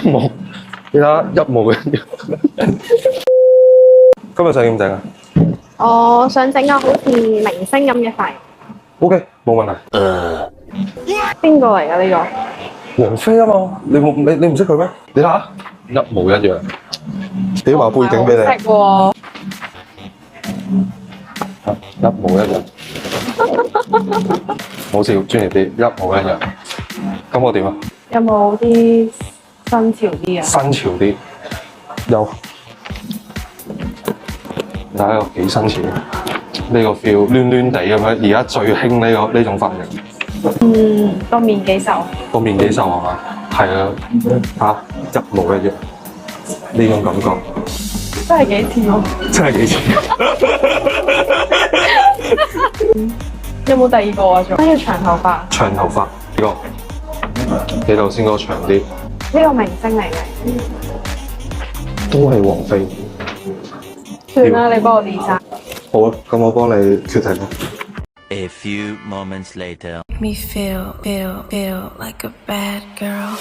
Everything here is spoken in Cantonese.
模，你睇下一模一樣。今日想點整啊我想整個好似明星咁嘅髮型。 ？OK，冇問題。邊個嚟㗎呢王菲啊嘛，你唔識佢咩？你睇下，一模一樣。俾埋背景俾你，識喎。一模一樣。冇笑，專業啲，一模一樣。咁我點啊？有冇啲新潮啲啊？新潮啲，有。睇下幾新潮，呢個 feel 攣攣地咁樣，而家最興呢種髮型。嗯，個面幾瘦。個面幾瘦係嘛？係啊，嚇一模一樣，呢種感覺真係幾似喎。真係幾似。有冇第二個啊？仲跟住長頭髮。長頭髮呢個，你頭先嗰個長啲，呢個明星嚟嘅。都係王菲。算啦，你幫我 design。好啊，咁我幫你決定。A few moments later. Me feel like a bad girl.